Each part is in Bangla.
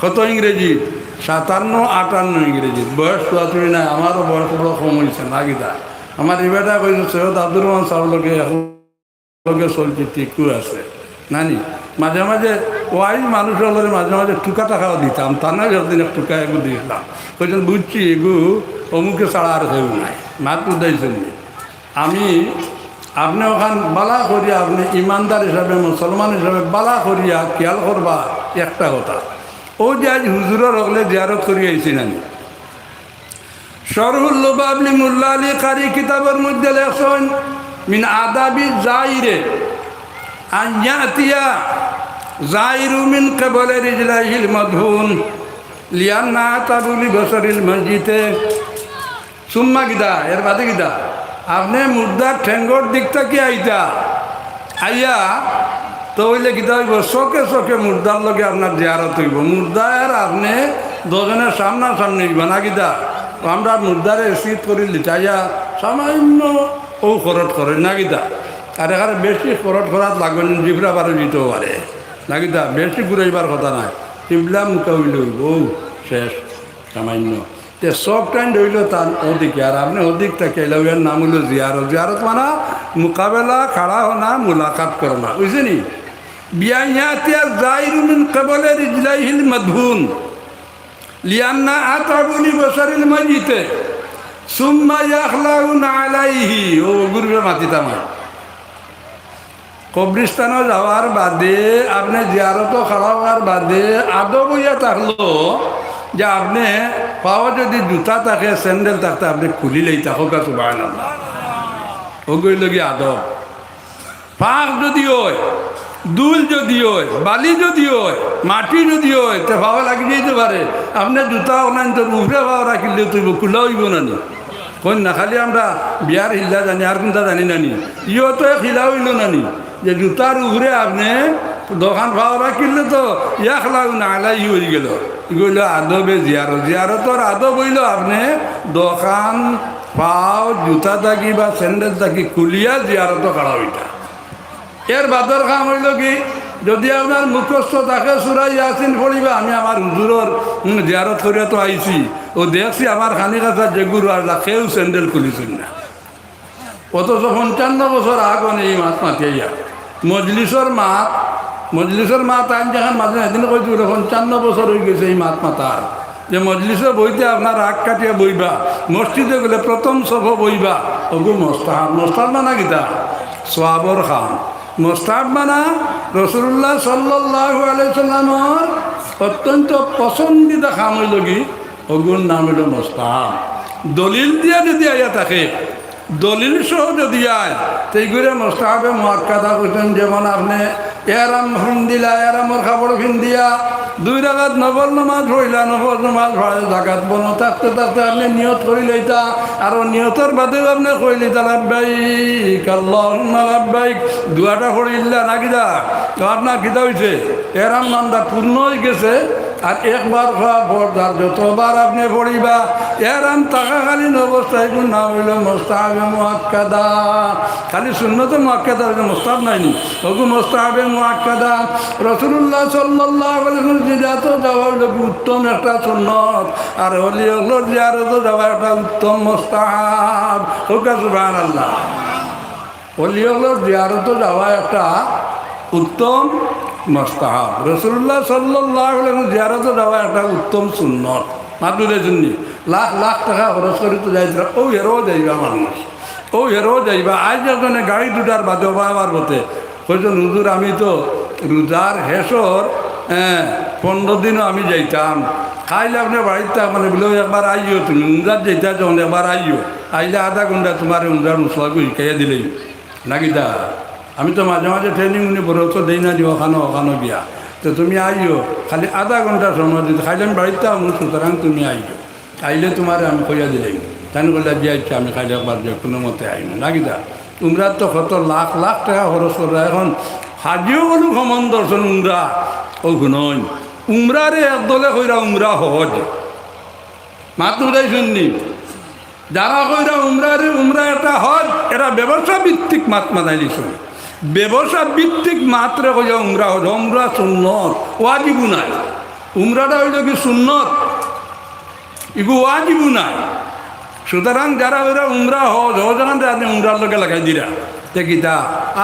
কত ইংরেজি? 57-58 ইংরেজি। বয়স চুয়াত্তর নাই, আমারও বয়স বড় কম হয়েছে না গীতা। আমার এবারটা কইছে সৈয়দ আব্দুর রহমান সাহেব লগে চলছে ঠিকও আছে নানি। মাঝে মাঝে ওয়াই মানুষের লগে মাঝে মাঝে টুকা টাকাও দিতাম, তা না যতদিন টুকা এগু দিয়েছিলাম। কইছেন বুঝছি এগু অমুকে ছাড়া আর কেউ নাই। মাত উদাইছেন আমি আপনি ওখান বালা করিয়া, আপনি ইমানদার হিসাবে মুসলমান হিসাবে বালা করিয়া খেয়াল করবা একটা কথা, ও যে আজ হুজুরের হলে জিয়ারত করিয়া আইছি নানি। শরহুল লুবাবলি মুল্লা আলী কারি কিতাবের মধ্যে লেখছেন মিন আদাবি জাইরে আইয়াতিয়া জাইরু মিন ক্বাবলি রিজলাইহিল মাদহুন লিয়ান্না তাবুলি বসরিল মসজিদে সুম্মা গিদা। এর বাদে গিদা আপনি মুর্দার ঠেঙ্গর দিকটা কি আইতা আইয়া তো হইলে গীতা হইব চোখে চোখে মুর্দার লগে আপনার জিয়ারত হইব। মুর্দার আপনি দুজনের সামনাসামনি হইব না গীতা। আমরা মুর্দারে শীত করি লিটাইয়া সামান্য ও খরচ করে না গীতা। আর এখানে বেশি খরচ করাত লাগবেন, জিভরা বারো দিতেও পারে না গীতা। বেশি ঘুরাইবার কথা নাই, চিমলা মুখা হইলে হইব শেষ সামান্য। তে সব টাইম রইল তার ওদিকে, আর আপনি ওদিক থেকে এলার নাম হইল জিয়ারত। জিয়ারত মানে মোকাবেলা, খাড়া হনা, মুলাকাত করো না, বুঝছেনি? বিয়াইয়াতিয়া জাইরু মিন ক্বাবলি রিজলাইহিল মাদহুন লিয়ান্না আতাবুলি বসরিল মসজিদে সুম্মা ইয়াখলাউনা আলাইহি। ও গুরুবে মাতিতাম কবরিস্তানও যাওয়ার বাদে আপনি জিয়ারতও খাড়া হওয়ার বাদে আদব হইয়া থাকলো যে আপনি পাওয়া যদি জুতা থাকে, স্যান্ডেল থাকতে আপনি খুলিলেই থাকুক। সুবহানাল্লাহ। ও গইল কি আদব। পাক যদি হয়, দুল যদি হয়, বালি যদি হয়, মাটি যদি হয়, তে ভাবা লাগি যেতে পারে। আপনি জুতা অনাইন তো উপরে ভাবা রাখিলে তুইব, খোলা হইব নানি কই না। খালি আমরা বিয়ার হিল্লা জানি, আর কোনটা জানি নানি। ইও তো খিলা হইল নানি যে জুতার উপরে আপনি দোকান ভাও রাখিলে তো ইয়াখলাউনা আলাইহি হয়ে গেল। এগুলো আদবে জিয়ারত। জিয়ারতর আদব হইল আপনি দোকান পাও জুতা থাকি বা স্যান্ডেল থাকি খুলিয়া জিয়ারত করা ওইটা। এর বাদর কাম হইল কি, যদি আপনার মুখস্থ থাকে সূরা ইয়াসিন পড়িবা। আমি আমার হুজুরের জিয়ারত করিয়া তো আইছি, ও দেখছি আমার খানি কাছার যে গুরু আল্লাহ কেউ স্যান্ডেল খুলিছেন না। অথচ 55 বছর আগন এই মাত মাতিয়াইয়া মজলিসের মাত আইন যখন মাঝে এদিন কইছি 55 বছর হয়ে গেছে এই মাত মাতার, যে মজলিসে বইতে আপনার রাগ কাটিয়া বইবা, মসজিদে গেলে প্রথম সফ বইবা। ওগু মোস্তাহাব। মোস্তাহাব মানা গীতা সোয়াবর খান। মোস্তাহাব মানা রাসূলুল্লাহ সাল্লাল্লাহু আলাইহি সাল্লামের অত্যন্ত পছন্দিদা খাম হইল কি, ওগুর নাম হইল মোস্তাহাব। দলিল দিয়া যদি আইয়া থাকে, দলিল সহ যদি আয় সেইগুলো মোস্তাহাবে মুআক্কাদা করছেন। যেমন আপনি এরাম ফিন্দিলা, এরামর কাপড় ফিন্দিয়া 2 রাকাত নফল নামাজ হইলা, নফল নামাজ হয় জাকাত বনো থাকতে থাকতে আপনি নিয়ত করি লইতা। আর নিয়তর বাদেও আপনি কই লইতা লাব্বাইক আল্লাহুম্মা লাব্বাইক, দুয়াটা পড়িলা না কিদা। তো আপনার কিতা হয়েছে, এরাম নামটা পূর্ণ হয়ে গেছে। আর একবার খাওয়া পর্দার যতবার আপনি পড়িবা এরাম থাকাকালীন অবস্থায় কোন নাম হইল মোস্তাহাবে মুআক্কাদা। খালি সুন্নতে মুআক্কাদা, মোস্তাহাব নাইনি, ওগু মোস্তাহাবে মুআক্কাদা। রাসূলুল্লাহ সাল্লাল্লাহু আলাইহি ওয়াসাল্লাম জিয়ারত যাওয়া হইল উত্তম একটা সুন্নত, আর ওলি হলোর জিয়ারত যাওয়া একটা উত্তম মোস্তাহাব। ওকা সুবহানাল্লাহ। ওলি হলোর জিয়ারত যাওয়া একটা উত্তম মোস্তাহাব। রাসূলুল্লাহ সাল্লাল্লাহু আলাইহি ওয়াসাল্লাম জিয়ারতে যাওয়া একটা উত্তম সুন্নত। মাদুরের জন্য লাখ লাখ টাকা খরচ করে তো যাইতে, ও হেরো যাইবা মানুষ, ও হেরো যাইবা। আজ একজনে গাড়ি দুটার বাদে আবার বলতে কইছেন হুজুর আমি তো রোজার হেসর 15 দিনও আমি যাইতাম, খাইলে আপনি বাড়িতে মানে বলে একবার আইও, তুমি উমরাত যাইতা যখন একবার আইও, আইলে আধা ঘন্টা তোমার উমরার মশলা শিখাইয়া দিলেই নাকি দা। আমি তো মাঝে মাঝে ট্রেনিং উনি বড় তো দেই না, যে ওখানো গিয়া তো তুমি আইও, খালি আধা ঘন্টা সময় দিতে, খাইলে আমি বাড়িতে আমি, সুতরাং তুমি আইও, আইলে তোমার আমি কইয়া দিলেই। তাই বললে যে আইছি আমি খাইলে একবার যে কোনো মতে আইন নাকি দা। উমরার তো কত লাখ লাখ টাকা খরচ করে। এখন হাজিও বলু ভ্রমণ দর্শন উমরা ও নয়, উমরারে একদলে কইরা উমরা সহজ মাত উদাই শুননি। যারা কইরা উমরারে উমরা এটা হজ, এটা ব্যবসা ভিত্তিক মাত মানাই দিছে। ব্যবসা ভিত্তিক মাত্রে কইয়া উমরা হজ, উমরা সুন্নত ওয়াজিব নাই। উমরাটা হইল কি সুন্নত, ইগু ওয়াজিবু নাই। সুতরাং যারা ওরা উমরা হজ হজান আপনি উমরার লোকে লাগাই দিরা দেখিতা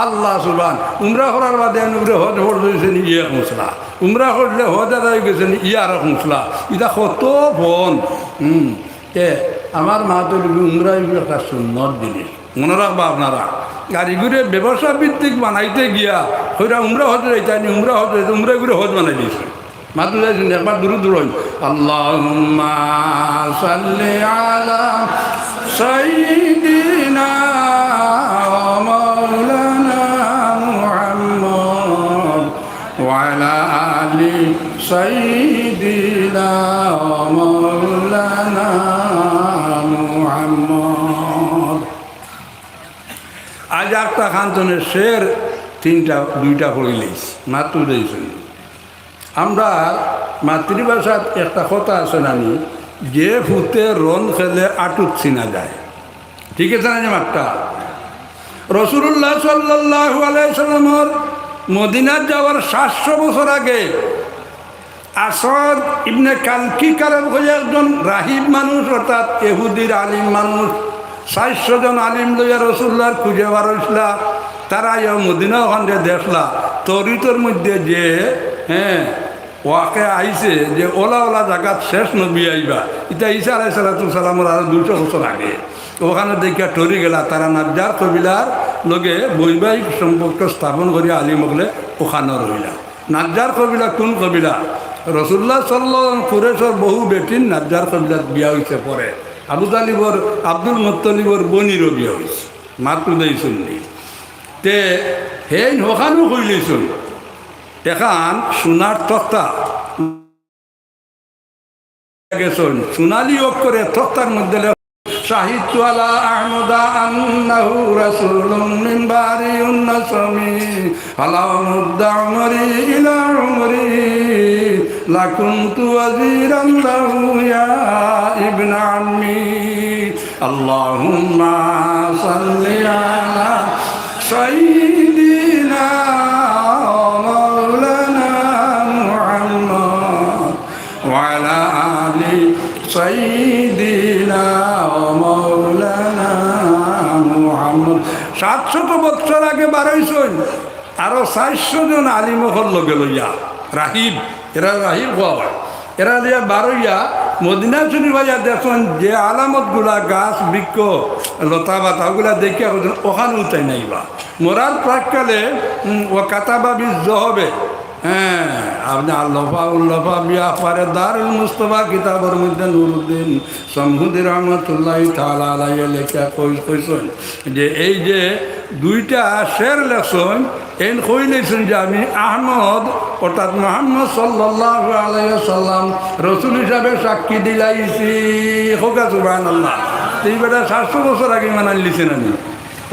আল্লাহ সুবান উমরা করার বাদে হজ হজ হয়েছেন ইয়ে মশলা, উমরা করলে হজ আদায় গেছেন ইয়ার মশলা, এটা কত ফোন তে আমার মা তো উমরা একটা সুন্নত জিনিস মনে রাখবা আপনারা। আর এগুলো ব্যবসা ভিত্তিক বানাইতে গিয়া ওইটা উমরা হজ যাইতানি, উমরা হজ উমরা এগুলো হজ বানাই দিয়েছে। মাত্র যাইছেন একবার দূর দূর হইন আল্লাহুম্মা সাল্লি আলা সাইয়্যিদিনা ওয়া মাওলানা মুহাম্মদ ওয়া আলা আলি সাইয়্যিদিনা ওয়া মাওলানা মুহাম্মদ। আজ একটা খান্তনের শের দুইটা পড়িলেইস মাত্র দিয়েছেন। আমরা মাতৃভাষার একটা কথা আছে নানি, যে ফুতে রন খেলে আটুত চিনা যায়, ঠিক আছে না? মাত্রা রাসূলুল্লাহ সাল্লাল্লাহু আলাইহি সাল্লামের মদিনাত যাওয়ার 700 বছর আগে আসাদ ইবনে কালকিকারের হয়ে একজন রাহিব মানুষ, অর্থাৎ ইহুদির আলিম মানুষ 400 জন আলিম লইয়া রসুল্লাহর খুঁজে বারইসলা। তারা মদিনা ওখানে দেখলা তরিতর মধ্যে যে ওয়াকে আইছে যে ওলা ওলা জায়গাত শেষ নবী আইবা, এটা ঈসা আলাইহিস সালামের আরো 200 বছর আগে। ওখানে দেখিয়া টরি গেলা, তারা নাজ্জার কবিলার লগে বৈবাহিক সম্পর্ক স্থাপন করিয়া আলিম হলে ওখানে রইলা। নাজ্জার কবিলা কোন কবিলা? রসুল্লাহ সাল্লাল্লাহু কুরেশর বহু বেটিন নাজ্জার কবিলাত বিয়া হয়েছে। পরে আবু তালিবর আব্দুল মুত্তালিবর বনিরও বিয়া হয়েছে, মাত্র দেই শুনলি তে হেন ওখানেও কইলেছুন। এখন সোনার তক্তা গেছেন, সোনালি অক্ষরে তক্তার মধ্যে শাহিদু আলা আহমদা আন্নাহু রাসূলুম মিন বারিউন নাসমি আলাউ মুদ্দা উমরি ইলা উমরি লাকুনতু ওয়াজিরান লাহু ইয়া ইবনা আম্মি আল্লাহুম্মা সাল্লি আলা সাইয়্যিদিনা মাওলানা মুহাম্মদ ওয়া আলা আলি সাইয়্যিদিনা মাওলানা মুহাম্মদ। 700 বছর আগে বারইছন, আরো 400 জন আলিম হল লগে লইয়া রাহিব, এরা রাহিব হওয়া এরা দিয়া বারইয়া মদিনা শরীফ ভাইয়া দেখুন যে আলামত গুলা গাছ বৃক্ষ লতা পাতা ওগুলা দেখিয়া ওখানে উঠাই নাইবা। মরার প্রাককালে ও কাতাবা বীজ হবে। হ্যাঁ, আপনি আল্লাফা বিয়া পারে দারুল মুস্তফা কিতাবের মধ্যে নুরুদ্দিন সমহুদ্দিন রহমতুল্লাহ তাআলা আলাইহি লেখা কইছেন যে এই যে দুইটা শের লেখছেন এই কইলেছেন যে আমি আহমদ অর্থাৎ মুহাম্মদ সাল্লাল্লাহু আলাইহি ওয়াসাল্লাম রাসূল হিসাবে সাক্ষী দিলাইছি। হোকা সুবহানাল্লাহ। এই বেটা 700 বছর আগে মানাই লিছেন। আমি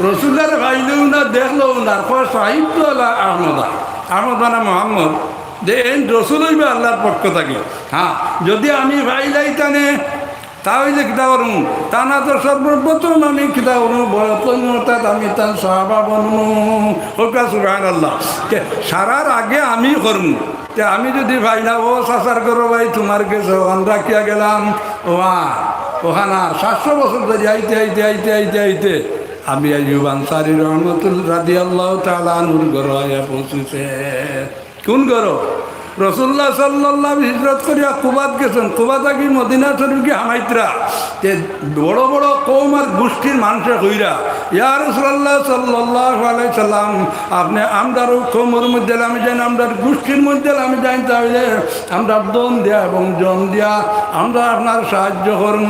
রসুল্লাহর ভাইলেও না দেখলেও না সাহিত্য আলা আহমদা আহমদ মানে মোহাম্মদ যে এই রসুল হইবে আল্লাহর পক্ষ থাকে। হ্যাঁ, যদি আমি ভাইলাই টানে তাহলে কিতা করুন, তা না তো সর্বপ্রথম আমি কিতা করুন অর্থাৎ আমি তার সাহাবা বনু। হোকা সুবহানাল্লাহ। সারার আগে আমি করুন। আমি যদি ভাই না ও চাচার করো ভাই তোমার কাছে ওখান রাখিয়া গেলাম ওখানে 700 বছর ধরে আইতে আইতে আইতে আইতে আইতে আমি আইয়ুব আনসারী রহমতুল্লাহ রাদিয়াল্লাহু তাআলা আনহুর ঘর আয়া পৌঁছেছে। কোন ঘর? রসুল্লাহ সাল্লাল্লাহু হিজরত করিয়া কুবাত গেছেন। কুবা থাকি মদিনা শরীফকে হামাইতরা তে বড় বড় কৌম আর গোষ্ঠীর মানুষে কইরা ইয়া রাসূলুল্লাহ সাল্লাল্লাহু আলাইহি সাল্লাম আপনি আমরার কৌমের মধ্যে আমি জানি, আমরার গোষ্ঠীর মধ্যে আমি জানি, তাহলে আমরা দম দেয়া এবং জন দিয়া আমরা আপনার সাহায্য করব।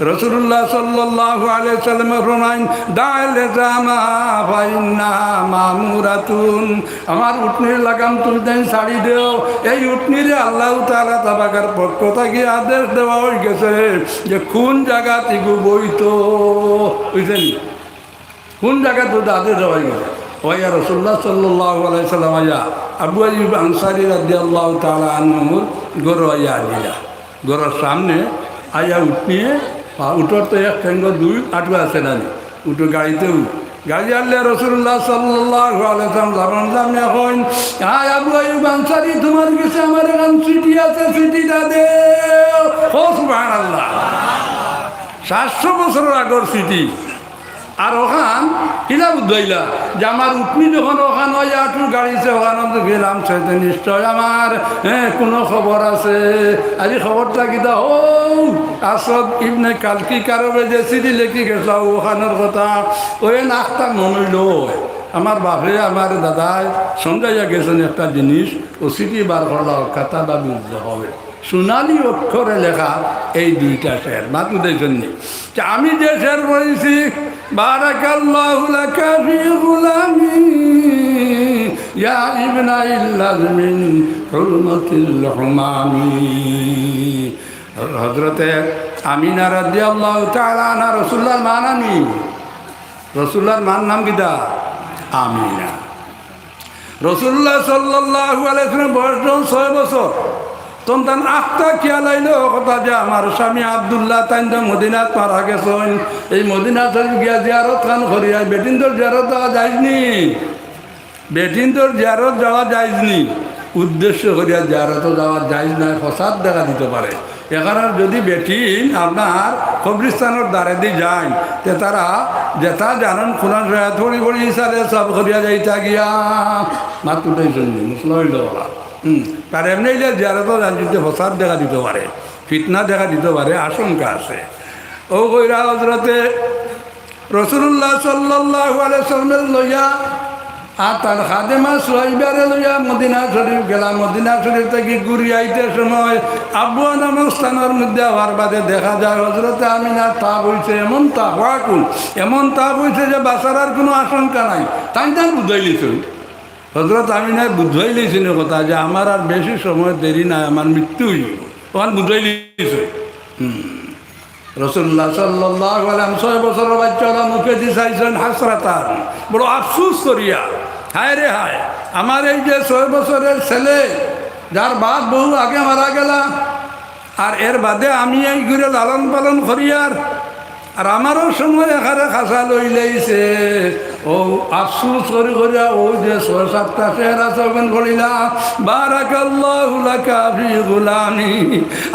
রাসূলুল্লাহ সাল্লাল্লাহু আলাইহি সাল্লাম ফরমাইন দাইল জামা ফাইন্না মামুরাতুন, আমার উটনির লাগাম তুমি দেন ছাড়ি দেও। এই উটনিরে আল্লাহ তাআলা তাবাকার পক্ষ থেকে আদেশ দেওয়া হয়ে গেছে যে কোন জায়গা থেকে বইতো, বুঝলেন? কোন জায়গা তো আদেশ দেওয়া হয়ে গেছে। ওয়া রাসূলুল্লাহ সাল্লাল্লাহু আলাইহি সাল্লাম আয়া আবু আইয়ুব আনসারী রাদিয়াল্লাহু তাআলা আনহু গরু আয়া দিলা, গরুর সামনে আয়া উঠনিয়ে উঠোর তো এক ঠেঙ্গ দুই আটু আছে না, উঠো গাড়িতে গাড়ি আনলে রসুল্লাহ সাল্লাল্লাহু আলাইহি ওয়াসাল্লাম সামনে এখন আয় আবু আইয়ুব আনসারী তোমার কাছে আমার এখন চিঠি আছে, চিঠিটা দেও। ও সুবহানাল্লাহ, 700 বছরের আগর চিঠি। আর ওখান কিনা বুঝাইলা যে আমার উঠনি যখন ওখান ওই আটুর গাড়িছে ওখানে তো গেলাম সেটা নিশ্চয় আমার কোনো খবর আছে। আজি খবরটা কিতা ও আসদ ইবনে কালকি কারবে যে চিঠি লেখি গেছিল ওখানের কথা ওই নাস্তা মনইল আমার বাপে আমার দাদায় সন্ধ্যাইয়া গেছেন একটা জিনিস ও চিঠি বার করলা খাতা বা বুঝতে হবে। সোনালি অক্ষরে লেখা এই দুইটা শের মাতু দেখেননি। আমি যে শের পড়েছি বারাকাল্লাহু লাকা ফি গুলামি ইয়া ইবনা ইল্লাজ মিন হুরমাতিল হুমামি। হযরতে আমিনা রাদিয়াল্লাহু তাআলা আনহা রাসূলুল্লাহর মা নানি, রাসূলুল্লাহর মার নাম কিটা আমিনা। রাসূলুল্লাহ সাল্লাল্লাহু আলাইহি ওয়াসাল্লাম বয়স 6 বছর। তখন আখটা খেয়াল আইলো কথা যে আমার স্বামী আব্দুল্লাহ তাইন মদিনাত মারা গেছেন। এই মদিনাত গিয়া জিয়ারত খান করিয়া বেটিন্দর জিয়ারত যাওয়া যায়নি, বেটিন্দর জিয়ারত যাওয়া যায়নি। উদ্দেশ্য করিয়া জিয়ারত যাওয়া যায় না, ফসাদ দেখা দিতে পারে। এখানে যদি বেটিন আপনার কবরিস্তানের দ্বারে দিয়ে যায় তে তারা যেটা জানেন কোরআন থরি ভরি হিসাবে সব করিয়া যাইতা গিয়া মাতুটাই জন্য মুসলিম বলা তার এমনি যে জিয়ারত জানতে ফসাদ দেখা দিতে পারে, ফিতনা দেখা দিতে পারে, আশঙ্কা আছে। ও কইরা হজরতে রাসূলুল্লাহ সাল্লাল্লাহু আলাইহি ওয়াসাল্লাম লইয়া আর তার খাদেমা সুহাইবারে লইয়া মদিনা শরীফ গেলাম। মদিনা শরীফ থেকে ঘুরি আইতে সময় আবুয়া নামক স্থানের মধ্যে হওয়ার বাদে দেখা যায় হজরতে আমিনার তাপ হয়েছে, এমন তাপ ওয়াকুল, এমন তাপ হয়েছে যে বাঁচার আর কোনো আশঙ্কা নাই। তাই তার বুঝাই লিছিল হজরত আমিনায় বুঝাই লিছিল কথা যে আমার আর বেশি সময় দেরি নাই, আমার মৃত্যু হইল। তখন বুঝাই লিছে। রাসূলুল্লাহ সাল্লাল্লাহু আলাইহি ওয়াসাল্লাম 6 বছরের বাচ্চারা মুখে দিয়ে চাইছেন হাসরাতান, বড় আফসোস করিয়া, হায় রে হায় আমার এই যে 6 বছরের ছেলে যার বাপ বহু আগে মারা গেলা, আর এর বাদে আমি এই ঘুরে লালন পালন করিয়ার, আর আমারও সময় এখানে খাসা লইলেইছে। ও আফসোস করি করিয়া ও যে 6-7টা চেহারা চবেন করিলা বারাকাল্লাহু লাকা ফি গুলামি।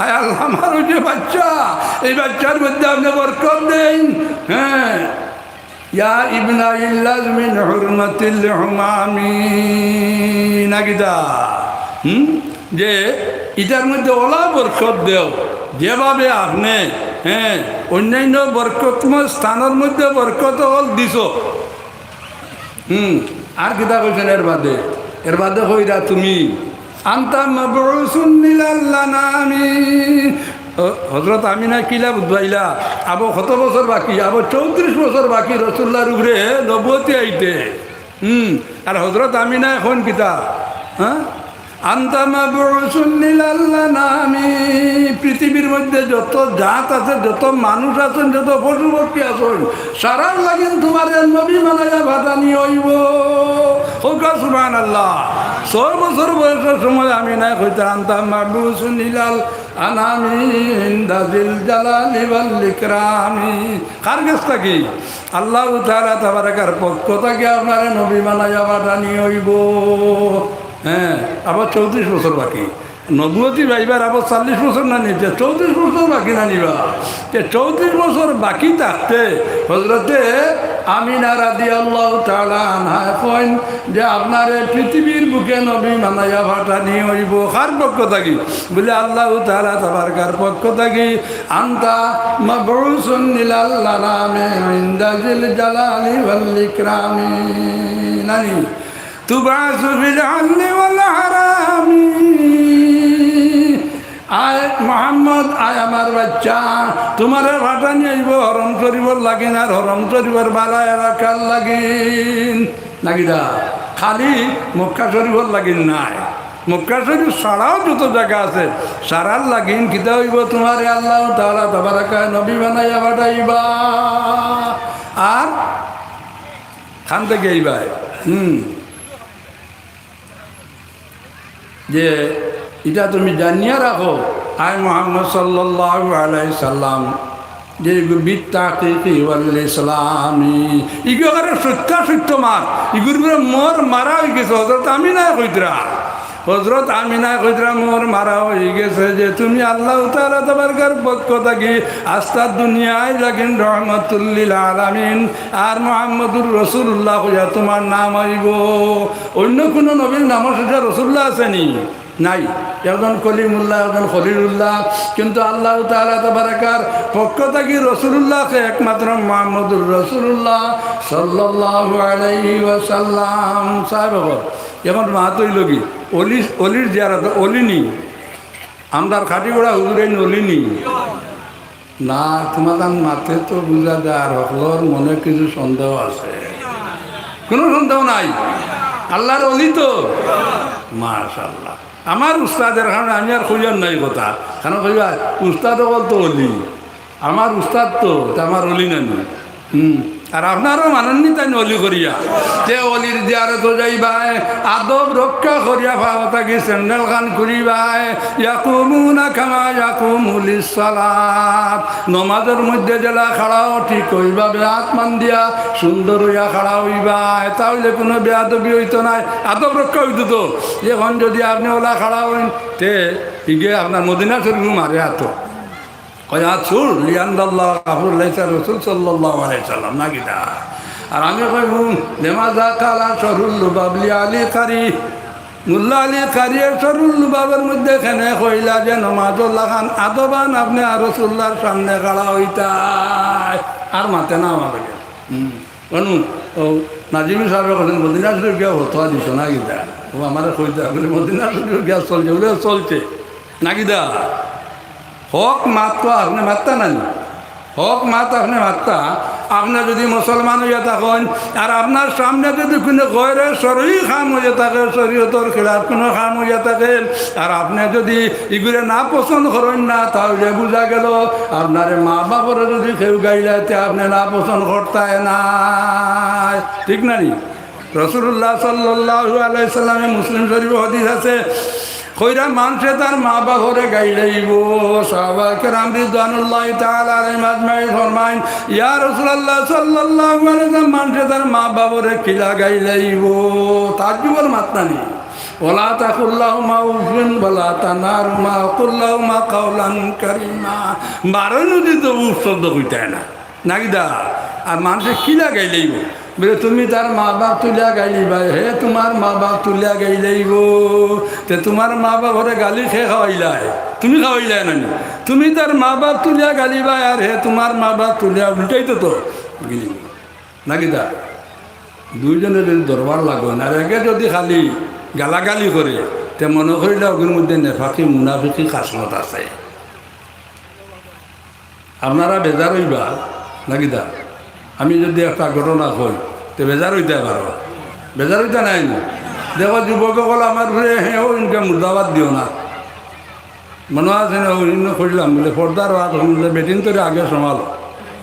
আয় আল্লাহ আমার যে বাচ্চা, এই বাচ্চার মধ্যে আপনি বরকত দেন। হ্যাঁ, ইয়া ইবনা ইল্লাজ মিন হুরমাতিল হুমামি নাকিদা, যে এটার মধ্যে ওলা বরকত দেও যেভাবে আপনি অন্যান্য বরকতময় স্থানের মধ্যে বরকত হল দিছ। আর কিতা কইছেন এর বাদে কইরা তুমি আনতা মাবউসুন লিল আনামি। হযরত আমিনা কিলা বুঝাইলা আবো কত বছর বাকি, আবো 34 বছর বাকি রাসূলুল্লাহর উপরে নবুয়তি আইতে। আর হযরত আমিনা এখন কিতা আনতা মাবউসুন লিল আনামি। পৃথিবীর মধ্যে যত জাত আছে, যত মানুষ আছেন, যত পশু পক্ষী আছেন, সারার লাগিন তোমার নবী বানাইয়া ভাতানি হইব। সুবহানাল্লাহ। 6 বছর বয়সের সময় আমি না কইতে আনতা মাবউসুন লিল আনামি ইনদাজিল জালালি ওয়াল ইকরামি। কার কাছ থেকে? আল্লাহ তাআলা তাবারাকার পক্ষ থেকে আপনার নবী বানাইয়া ভাতানি হইব। হ্যাঁ, আবার 34 বছর বাকি নবুয়তি ভাইবার, আবার 40 বছর না নিতে 34 বছর বাকি না নিবা। 34 বছর বাকি থাকতে হজরতে আমিনা রাদিয়াল্লাহু তাআলা আনহা কইন যে আপনার পৃথিবীর বুকে নবী বানাইয়া ভাতানি হইব। কার পক্ষ থাকি? বলে আল্লাহ তাআলা তাবারকার পক্ষ থাকি। আনতা মাবউসুন লিল আনামি ইনদাজিল জালালি ওয়াল ইকরামি নানি তুবাসু ফিল আদলি ওয়াল হারামি। আয় মোহাম্মদ, আয় আমার বাচ্চা, তোমার ভাটা নিয়ে আইব হরম শরীফর লাগিন, আর হরম শরীফর বালায় রাখার লাগিন নাকিদা, খালি মক্কা শরীফর লাগিন নাই। মক্কা শরীফ ছাড়াও যত জায়গা আছে সারার লাগিন কিতা হইব তোমার আল্লাহ তাআলা তাবারাকা নবী বানাইয়া পাঠাইবা। আর খান থেকে আইবাই যে এটা তুমি জানিয়ে রাখো, আয় মুহাম্মদ সাল্লাল্লাহু আলাইহি সাল্লাম যে বিত্তাকি ওয়াল ইসলামি ইগোরে সত্য মার ইগুর মোর মারা হয়ে গেছে হজরত আমিনা কইতরা হজরত আমিনা কইতরা মোর মারা হয়ে গেছে যে তুমি আল্লাহ তাআলা তাবারকার পক্ষ থাকি আস্তা দুনিয়ায় লাগিন রহমাতুল লিল আলামিন আর মুহাম্মদুর রাসূলুল্লাহ কইয়া তোমার নাম হইব অন্য কোন নবীর নাম সেটা রাসূলুল্লাহ আসেনি নাই একজন কলিমুল্লাহ একজন খলিলুল্লাহ কিন্তু আল্লাহ তাআলা তাবারকার পক্ষ থেকে রাসূলুল্লাহকে একমাত্র মুহাম্মদুর রাসূলুল্লাহ সাল্লাল্লাহু আলাইহি ওয়াসাল্লাম সাহেব এখন মাহাতই লগি অলির জিয়ারত অলিনি আমদার খাটিগোড়া হুজুরেন অলিনি না তোমার মাথে তো বুঝা যায় আর হকলর মনে কিছু সন্দেহ আছে কোনো সন্দেহ নাই আল্লাহর অলি তো মাশাআল্লাহ আমার উস্তাদের কারণে আমি আর খুঁজার নাই কথা কেন কইবা উস্তাদ তো অলি আমার উস্তাদ তো আমার অলি নানি আর আপনারও মাননি তাই অলি করিয়া যে অলির দিয়ারে তো যাইবাই আদব রক্ষা করিয়া ভাবতা কি স্যান্ডেল খান করিবাই ইয়াকুমুনা কামা ইয়াকুমুল সালাত নমাজের মধ্যে জেলা খাড়াও ঠিক হইভাবে আত্মান দিয়া সুন্দর হইয়া খাড়া হইবাই তাহলে কোনো বেয়াদবি হইতো নাই আদব রক্ষা হইতো তো এখন যদি আপনি ওলা খাড়া হইন তে ইগে আপনার মদিনা শরীফ মারে এত কয়াচুর লিয়ান্দাল্লাহ কাফুল্লাইসা রসুল সাল্লাল্লাহু আলাইহি সাল্লাম না কিটা আর আমি কই নেমাজা কালা শরুল বাবলি আলী কারি মুল্লা আলী কারি শরুল বাবার মধ্যে এখানে কইলা যে নমাজুল্লাহ খান আদবান আপনি আর রসুল্লাহর সামনে খাড়া হইতাই আর মাতে না আমাকে অনু ও নাজিমি সাহেবের কথা মদিনা শরীফ গিয়া হতোয়া দিছ না কিটা ও আমার কইতা বলে মদিনা শরীফ গিয়া চলছে বলে চলছে না কিটা হক মাত তো আপনি মাত্তা নাই হক মাত আপনি মাত্তা আপনার যদি মুসলমান হইয়া থাকেন আর আপনার সামনে যদি কোনো গয়রে সরই খাম হইয়া থাকে শরীয়তর খেলার কোনো খাম হইয়া থাকে আর আপনি যদি এগুলো না পছন্দ করেন না তাহলে বোঝা গেল আপনার মা বাবারও যদি কেউ গাইলাতে আপনি না পছন্দ করতেন না ঠিক না নি রাসূলুল্লাহ সাল্লাল্লাহু আলাইহি সাল্লামে মুসলিম শরীফ হাদিস আছে কইরা মানুষে তার মা বাপরে গাইলেইব সাহাবায়ে কেরাম রিদওয়ানুল্লাহি তাআলা আলাইহিম আজমাইন ফরমাইন ইয়া রাসূলুল্লাহ সাল্লাল্লাহু আলাইহি ওয়াসাল্লাম মানুষে তার মা বাপরে কিলা গাইলেইব তাজ্জুবের মাত্রা নেই ওয়ালা তাকুল্লাহুমা উফিন ওয়ালা তানারুমা কুল্লাহুমা কাওলান কারীমা বারণ দিতে উফ শব্দ কইতে না নাকিদা আর মানুষে কিলা গাইলেইব বলে তুমি তার মা বাপ তুলিয়া গাইলিবা হে তোমার মা বাপ তুলিয়া গাইলেইব তে তোমার মা বাপরে গালি খেয়ে খাওয়াইলাই তুমি খাওয়াইলাই নানি তুমি তার মা বাপ তুলিয়া গালিবা আর হে তোমার মা বাপ তুলিয়া উল্টাই তো গিলিব নাকি দা দুইজনে যদি দরবার লাগেন আর একে যদি খালি গালাগালি করে তে মনে করিলে ওগুলোর মধ্যে নেফাকি মুনাফিকি কাসমত আছে আপনারা বেজার হইবা নাকি দা আমি যদি একটা ঘটনা কই তো বেজার হইতে পারো বেজার হইতে নাই না দেখো যুবকসকল আমার ঘরে হ্যাঁ ও ইনকে মুর্দাবাদ দিও না মনে আছে না অন্য খুঁজলাম বলে পর্দার হাত শুনলে বেটিন তোরে আগে সমালো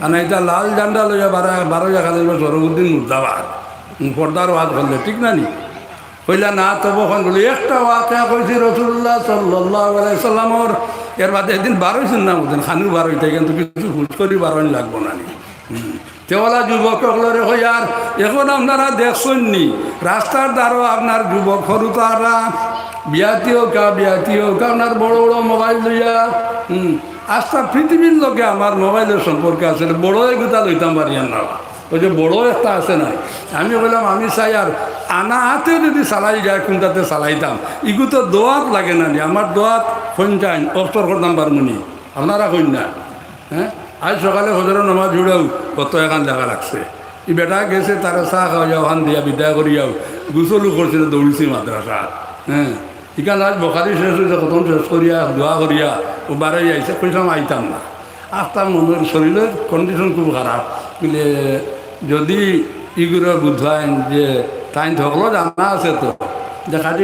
আর এটা লাল জান্ডা লইয়া বারো এখানে সরবুদ্দিন মুর্দাবাদ পর্দার হাত করলে ঠিক না নি কইলা না তখন বলে একটা ওয়াকা কইছি রাসূলুল্লাহ সাল্লাল্লাহু আলাইহি সাল্লামর এর বাদে একদিন বারোইছেন না ওদিন খানু বারোইতে কিন্তু কিছু হুট করি বারোই লাগবো না নি তেওলা যুবকসকলরে হই আর এখন আপনারা দেখছেন নি রাস্তার দ্বারও আপনার যুবক সরু তারা বিয়াতি হোক আপনার বড় বড় মোবাইল লইয়া আস্থা পৃথিবীর লোকে আমার মোবাইলের সম্পর্কে আছে বড় এগুতা লইতাম পারি না ওই যে বড় একটা আছে না আমি বললাম আমি চাই আর আনা হাতে যদি চালাই যায় কোনটাতে চালাইতাম ইগু তো দোয়াত লাগে না আমার দোয়াত সঞ্চাইন অস্ত্র করতাম পারমুনি আপনারা কইন না হ্যাঁ আজ সকালে হজরের নামাজ জুড়েও কত এখান দেখা লাগছে ই বেটা গেছে তারা চাহ খাওয়া যাও ওখান দিয়া বিদায় করিয়াও গুছলু করছিল দৌড়ছি মাদ্রাসা হ্যাঁ ইখান আজ বখারি শেষ হয়েছে কখন শেষ করিয়া দোয়া করিয়া ও বাড়াই আইসে কইলাম আইতাম না আসতাম মনের শরীরের কন্ডিশন খুব খারাপ বলে যদি ইগুলো বুঝাইন যে টাইম থাকলো জানা আছে তো যে খাটি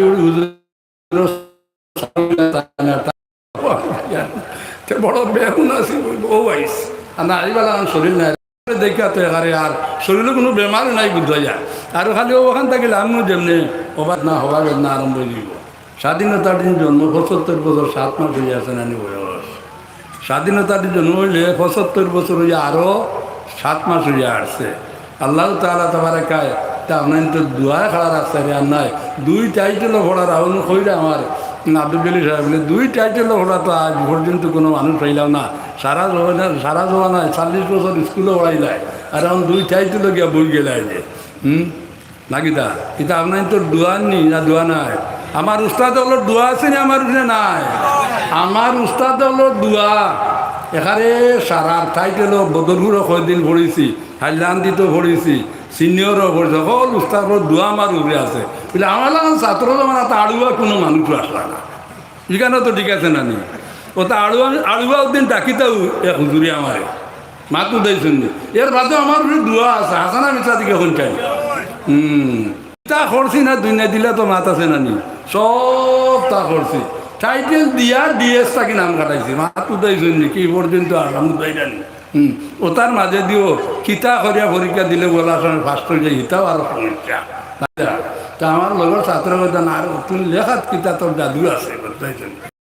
বড় বেগুন আছে ও আইস না এইবেলা শরীর নাই দেখা তো এখানে আর শরীরে কোনো বেমার নাই বুঝা যায় আর খালি ওখান থাকিলে আমিও যেমনি অবাধ না হওয়ার না আরম্ভ দিব স্বাধীনতার দিন জন্ম ৭৫ বছর ৭ মাস হয়ে আছে নানি বয়স স্বাধীনতার জন্য হইলে 75 বছর হইয়া আরও 7 মাস হইয়া আসছে। আল্লাহ তাআলা তোমার কায় তা আপনার তো দোয়া খাড়া রাস্তা রে আর নাই 2 টাইটেল ভোড়ার আউন কইরা আমার আব্দুল জলিল সাহেব বলে 2 টাইটেল ভোড়া তো আজ পর্যন্ত কোনো মানুষ পাইলাম না। সারা জমানায় 40 বছর স্কুলে পড়াইলায় আর এখন 2 টাইটেল গিয়া বই গেলাই যে নাকি তা এটা আপনার তো দোয়া নি না দোয়া নাই? আমার উস্তাদ হলো দোয়া আছে না আমার উঠে নাই? আমার উস্তাদ হলো দোয়া। এখানে সারার টাইটেলও বদরপুরও কয়দিন পড়েছি, হাইলান্দিতো পড়েছি, সিনিয়রও পড়েছি, সকল উস্তাদর দোয়া আমার উপরে আছে বলে আমার ছাত্র জমানা তো আড়ুয়া কোনো মানুষ আসলা না। এখানে তো ঠিক আছে না নি ও তো আড়ুয়া দিন ডাকিতেও এক হুজুরি আমার মাতু দেয় শুননি এর বাদে আমার উপরে দোয়া আছে হাসানা মিত্রা দিকে এখন চাই তা করছি না দুই না দিলে তো মাত আছে না নি সব তা করছি টাইটেল দিয়া ডিএস তাকে নাম কাটাইছি মাতু দেয় শুননি কি পর্যন্ত আসাম দেয় জানি ও তার মাঝে দিও কিতা করিয়া পরীক্ষা দিলে বলা আসলে ফার্স্ট হয়ে যায় হিতাও আরো সমস্যা তা আমার লগর ছাত্র না আর তুমি লেখাত কিতা তোর জাদু আছে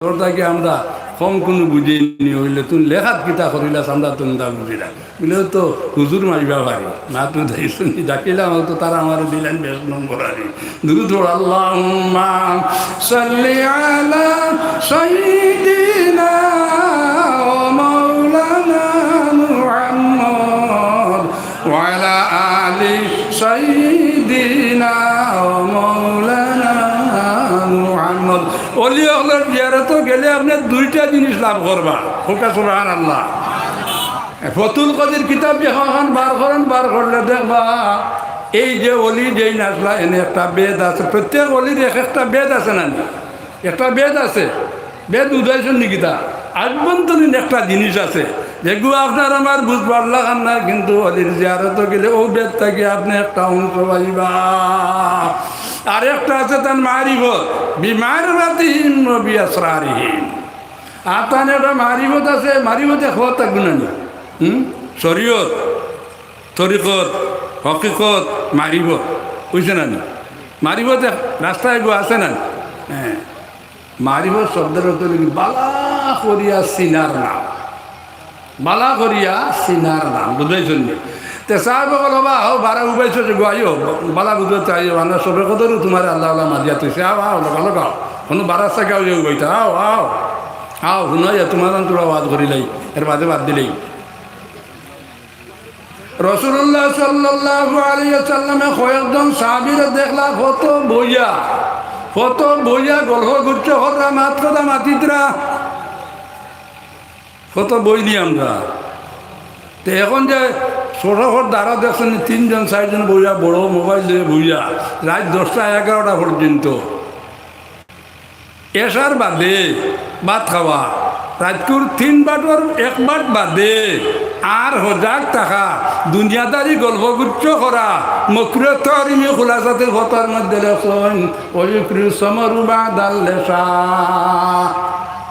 তোর তাকে আমরা কম কোনো বুঝিনি হইলে তুমি লেখাত কিতা করিলাস আমরা তুমি তা বুঝিলাম বলে তো হুজুর মারিবা পারি মা তুই শুনি ডাকিলাম তো তারা আমার দিলেন বেশ নম্বর আরি দুরূদ আল্লাহুম্মা সাল্লি আলা সাইয়্যিদিনা ওয়া মাওলানা মুহাম্মদ ওয়া আলা আলি সাইয়্যিদিনা ওয়া মাওলানা মুহাম্মদ। অলি হলের জিয়ারত গেলে আপনি 2টা জিনিস লাভ করবা হোকা সুবহানাল্লাহ। ফতুল কদির কিতাব যখন বার করলে দেখবা এই যে অলি যেই নাচলা এনে একটা বেদ আছে, প্রত্যেক অলির একটা বেদ আছে না? একটা বেদ আছে, বেদ উদাইছেন নাকি তা আভ্যন্তরীণ একটা জিনিস আছে যেগুলো আপনার আমার বুঝবার লাগান না, কিন্তু অলির জিয়ারত গেলে ও বেদ থেকে আপনি একটা অংশ পাইবা। আর একটা আছে তার মারিফত বিমারিফাতিহিম ওয়া বিআসরারিহিম। আর তার একটা মারিফত আছে, মারিফতে খোঁজ থাকবে না শরীয়ত তরিকত হকিকত মারিফত বুঝছে না? মারিফতে রাস্তায় গো আছে না? হ্যাঁ, মারিফত শব্দের অর্থ বালা করিয়া সিনার নাম, বালা করিয়া সিনার নাম বুঝাইছেন? তে সাহেব বলবা হো ভাড়া উবাইছো যে গাইও বালা বুঝতে চাই আমরা সবে কদরু তোমার আল্লাহ আল্লাহ মাদিয়া তুই আও আও ভালো গাও কোনো বারাস্তা গাও যে উবাইতা আও আও আও শুনাই তোমার তোরা আওয়াজ করিলাই এর বাদে বাদ দিলেই রাসূলুল্লাহ সাল্লাল্লাহু আলাইহি ওয়াসাল্লামে কয়েকজন সাহাবীরা দেখলা কত বইয়া গল্প করছে হররা মাত্রদা মাতিতরা কত বই নি আমরা। তো এখন যে ছোটখর দ্বারা দেখছেন 3জন 4জন বইয়া বড় মোবাইল দিয়ে বইয়া রাত 10টা 11টা পর্যন্ত এসার বাদে ভাত খাওয়া রাতকুর 3 বাটর 1 বাট বাদে আর হজাক টাকা দুনিয়াদারি গল্পগুচ্ছ করা মকরুতারিমি খুলাসাতে ফতার মধ্যে লেখন ওয়ুকরি সমরু বাদাল্লেসা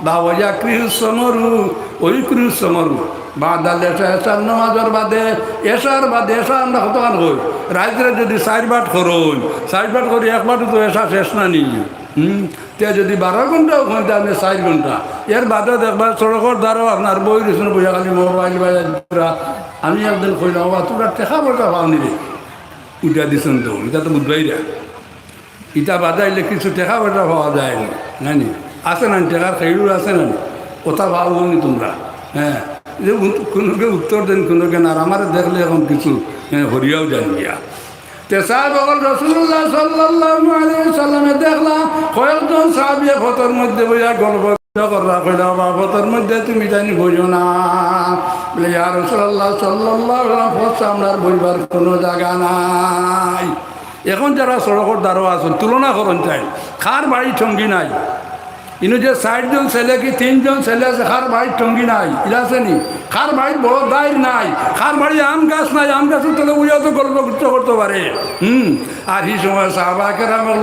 দাওয়া ক্রিস সমরু ওয়ুকরি সমরু বাদাল্লেসা এসার নামাজের বাদে এসার বাদে এসা আমরা কতক্ষণ হই রাত্রে যদি 4 বাট করই 4 বাট করি 1 বাট তো এসা শেষ না নি তে যদি 12 ঘন্টা ওখানে আপনি 4 ঘন্টা এর বাদে দেখবার সড়কের দ্বারাও আপনার বই রয়েছেন বইয়া খালি মোবাইল বাজার। আমি একদিন কইলাম তোরা টেকা পয়সা পাওনি রে উঠা দিচ্ছেন তো এটা তো বুঝবাই রে ইটা বাজাইলে কিছু টেকা পয়সা পাওয়া যায় না নি আছে না টেকার খেড়ুর আছে না কথা পাবো নি তোমরা? হ্যাঁ, যে কোনোকে উত্তর দেন কোনোকে না আমার দেখলে এখন কিছু হরিয়াও জান গিয়া রাসূলুল্লাহ সাল্লাল্লাহু আলাইহি ওয়াসাল্লামে দেখলা কয়েকজন সাহাবী ফতর মধ্যে বইয়া গল্প করলা কইলা ফতর মধ্যে তুমি জানি বইও না বলে ইয়া রাসূলুল্লাহ সাল্লাল্লাহু আলাইহি ওয়াসাল্লাম আমরার বইবার কোনো জায়গা নাই। এখন যারা সড়কের দ্বারও আছেন তুলনা করেন চাই খার বাড়ি সঙ্গী নাই ইনু যে 60 জন ছেলে কি 3 জন ছেলে আছে খার বাড়ির সঙ্গী নাই এটা আছে নি খার বাড়ির বড় দায়ের নাই খার বাড়ি আম গাছ নাই আম গাছের তলে উইয়া তো গল্প করতে পারে আর এই সময় সাহাবা কেরামের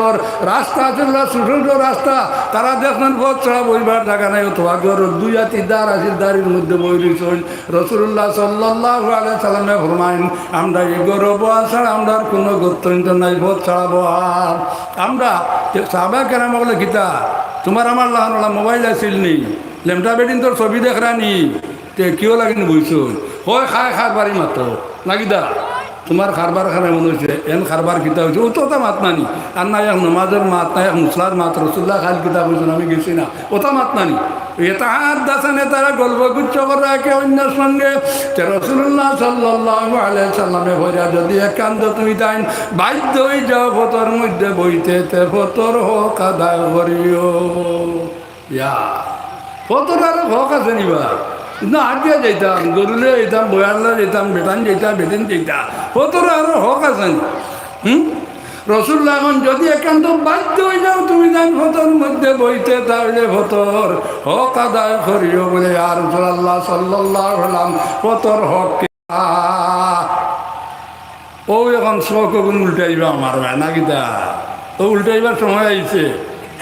রাস্তা আছে ছোট রাস্তা তারা দেখলেন বহুত ছাড়া বইবার জায়গা নাই অথবা গরুর 2-3 দাঁড় আছে দাঁড়ির মধ্যে বই রয়েছেন। রাসূলুল্লাহ সাল্লাল্লাহু আলাইহি সাল্লামে ফরমায়েন আমরা এই গরব ছাড়া আমরা কোনো গত্যন্ত নাই বহুত ছাড়া বহার আমরা সাহাবা কেরাম বলে গীতা তোমার আমার লাহান মোবাইল আসিল নেই লেমটা বেটিন তোর ছবি দেখরানি তে কিয় লাগিন বইছ হয় খায় খার বাড়ি মাত্র নাকিদা তোমার খারবার খানে মনে হয়েছে এন খারবার কিতা হয়েছে ও তো ওটা মাত নানি আর না এক নমাজের মাত না এক মুসলার মাত রসুল্লাহ খাল কিতাব হয়েছেন আমি গেছি না ওটা মাত নানি এটা হাত দাসানে তারা গল্প গুচ্ছ করে একে অন্যের সঙ্গে রসুল্লাহ সাল্লাল্লাহু আলাইহি সাল্লামে ভরা যদি একান্ত তুমি তাই বাধ্য হয়ে যাও ফতর মধ্যে বইতে তে ফতর হোক আদায় করিও ইয়া ফতর আরো হক আছে নিবা না আগে যেতাম গরুলে যেতাম বয়ারলে যেতাম বেটান যেতাম বেটেন যেতাম ফতর আরো হক আছে রসুল্লাহ এখন যদি একান্ত বাধ্য হয়ে যাও তুমি যান ফতর মধ্যে বইতে তাহলে ফতর হক আদায় করিও বলে আর রসুল্লাহ সাল্লাল্লাহু আলাইহি সাল্লাম ফতর হক ও এখন শখ গুণ উল্টাইবা আমার ভাই না কিতা ও উল্টাইবার সময় আইছে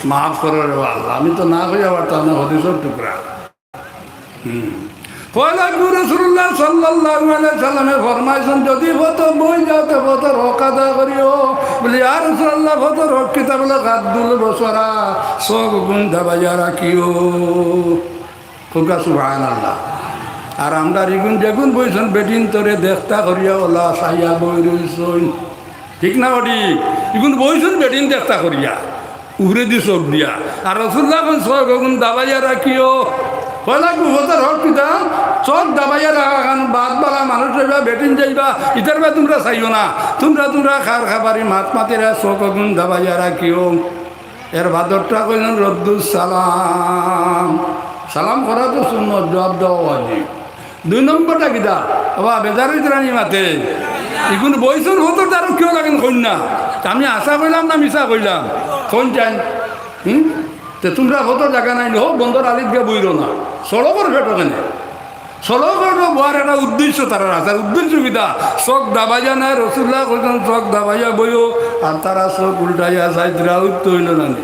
মাফ করো রে আল্লাহ আমি তো না হইয়া পারতাম না হদিসের টুকরা রসুল্লাহ সাল্লাল্লাহু আলাইহি সাল্লামে ফরমাইছেন যদি ফতর বই যাওতে ফতর হক আদায় করিও বলি আর রসুল্লাহ ফতর হক কিতাবলে গাদ্দুল বসরা শখ গুণ দাবাইয়া রাখিও খোকা সুবহানাল্লাহ আর আমরা রিগুন যেগুন বইছেন বেটিন তোরে দেখতা করিয়া ওলা সাইয়া বই রইছই ঠিক না ওটি ইগুন বইছেন বেটিন দেখতা করিয়া উড়ে দি চোখ দিয়া আর রসুল্লাহ চোখ গুণ দাবাইয়া রাখিও পয়লা গুহতার হক পিতা চোখ দাবাইয়া রাখা খান বাদ বালা মানুষ যাইবা বেটিন যাইবা ইতার বা তোমরা চাইও না তোমরা খার খাবারি মাত মাতিরা চোখ গুণ দাবাইয়া রাখিও এর ভাদরটা কইলেন রদ্দুস সালাম সালাম করা তো সুন্নত জবাব দেওয়া আজি 2 নম্বরটা কিতা বাবা বেজার রানি মাতে এগুলো বইছুন হতো তারও কেউ লাগেন কন্যা আমি আশা কইলাম না মিশা কইলাম কোন চান তো তোমরা হতো জায়গা নাই হোক বন্দর আলিত গিয়ে বইরো না সড়কর ভেটো কেন সড়কর বয়ার একটা উদ্দেশ্য তারা আছে উদ্দেশ্য কিতা চোখ দাবাইয়া নাই রসুল্লাহ কইছেন চোখ দাবাইয়া বইও আর তারা চোখ উল্টাইয়া চাইতরা উত্ত হইল নানি